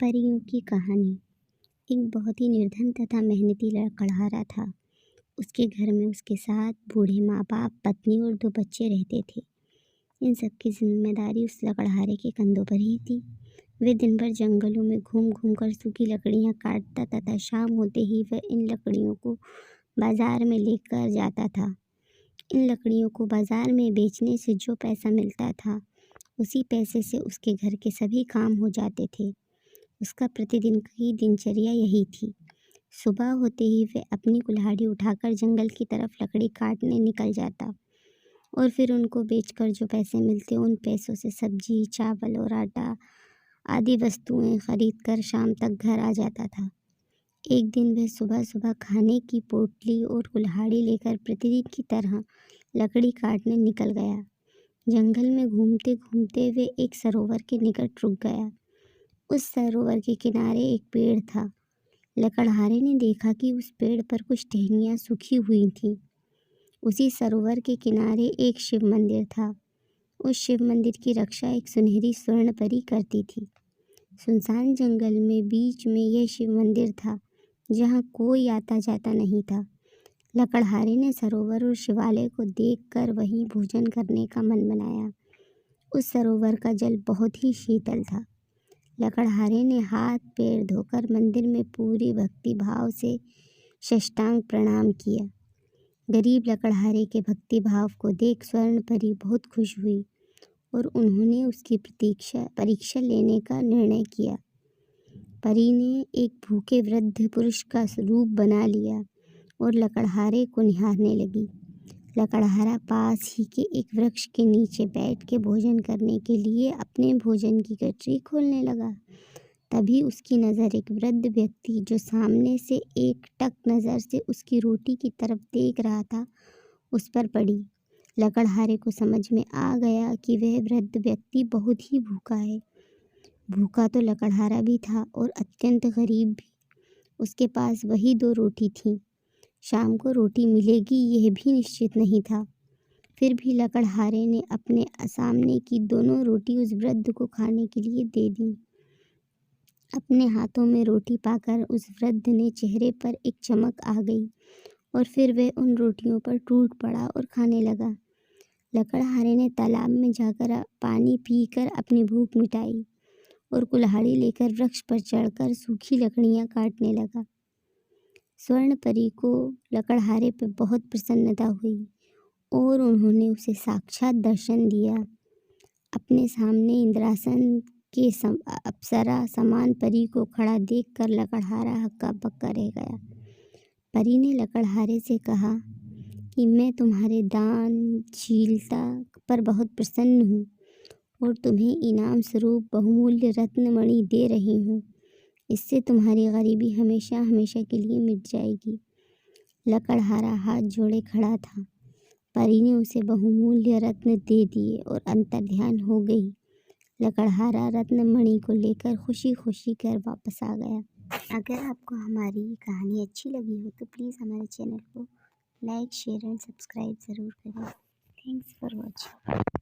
परियों की कहानी। एक बहुत ही निर्धन तथा मेहनती लड़खड़ारा था। उसके घर में उसके साथ बूढ़े माँ बाप, पत्नी और 2 बच्चे रहते थे। इन सब की जिम्मेदारी उस लकड़हारे के कंधों पर ही थी। वे दिन भर जंगलों में घूम घूम कर सूखी लकड़ियाँ काटता तथा शाम होते ही वह इन लकड़ियों को बाजार में लेकर जाता था। इन लकड़ियों को बाजार में बेचने से जो पैसा मिलता था, उसी पैसे से उसके घर के सभी काम हो जाते थे। उसका प्रतिदिन की दिनचर्या यही थी। सुबह होते ही वह अपनी कुल्हाड़ी उठाकर जंगल की तरफ लकड़ी काटने निकल जाता और फिर उनको बेचकर जो पैसे मिलते उन पैसों से सब्जी, चावल और आटा आदि वस्तुएं खरीदकर शाम तक घर आ जाता था। एक दिन वह सुबह सुबह खाने की पोटली और कुल्हाड़ी लेकर प्रतिदिन की तरह लकड़ी काटने निकल गया। जंगल में घूमते घूमते वे एक सरोवर के निकट रुक गया। उस सरोवर के किनारे एक पेड़ था। लकड़हारे ने देखा कि उस पेड़ पर कुछ टहनियाँ सूखी हुई थीं। उसी सरोवर के किनारे एक शिव मंदिर था। उस शिव मंदिर की रक्षा एक सुनहरी स्वर्ण परी करती थी। सुनसान जंगल में बीच में यह शिव मंदिर था, जहाँ कोई आता जाता नहीं था। लकड़हारे ने सरोवर और शिवालय को देखकर वहीं भोजन करने का मन बनाया। उस सरोवर का जल बहुत ही शीतल था। लकड़हारे ने हाथ पैर धोकर मंदिर में पूरी भक्ति भाव से साष्टांग प्रणाम किया। गरीब लकड़हारे के भक्ति भाव को देख स्वर्ण परी बहुत खुश हुई और उन्होंने उसकी परीक्षा लेने का निर्णय किया। परी ने एक भूखे वृद्ध पुरुष का रूप बना लिया और लकड़हारे को निहारने लगी। लकड़हारा पास ही के एक वृक्ष के नीचे बैठ के भोजन करने के लिए अपने भोजन की गठरी खोलने लगा। तभी उसकी नज़र एक वृद्ध व्यक्ति जो सामने से एक टक नज़र से उसकी रोटी की तरफ देख रहा था, उस पर पड़ी। लकड़हारे को समझ में आ गया कि वह वृद्ध व्यक्ति बहुत ही भूखा है। भूखा तो लकड़हारा भी था और अत्यंत गरीब भी। उसके पास वही 2 रोटी थीं। शाम को रोटी मिलेगी यह भी निश्चित नहीं था। फिर भी लकड़हारे ने अपने सामने की दोनों रोटी उस वृद्ध को खाने के लिए दे दी। अपने हाथों में रोटी पाकर उस वृद्ध ने चेहरे पर एक चमक आ गई और फिर वह उन रोटियों पर टूट पड़ा और खाने लगा। लकड़हारे ने तालाब में जाकर पानी पीकर अपनी भूख मिटाई और कुल्हाड़ी लेकर वृक्ष पर चढ़कर सूखी लकड़ियाँ काटने लगा। स्वर्ण परी को लकड़हारे पर बहुत प्रसन्नता हुई और उन्होंने उसे साक्षात दर्शन दिया। अपने सामने इंद्रासन के अप्सरा समान परी को खड़ा देखकर लकड़हारा हक्का बक्का रह गया। परी ने लकड़हारे से कहा कि मैं तुम्हारे दानशीलता पर बहुत प्रसन्न हूँ और तुम्हें इनाम स्वरूप बहुमूल्य रत्नमणि दे रही हूँ। इससे तुम्हारी गरीबी हमेशा हमेशा के लिए मिट जाएगी। लकड़हारा हाथ जोड़े खड़ा था। परी ने उसे बहुमूल्य रत्न दे दिए और अंतर्ध्यान हो गई। लकड़हारा रत्नमणि को लेकर खुशी खुशी घर वापस आ गया। अगर आपको हमारी ये कहानी अच्छी लगी हो तो प्लीज़ हमारे चैनल को लाइक, शेयर एंड सब्सक्राइब ज़रूर करें। Thanks for watching.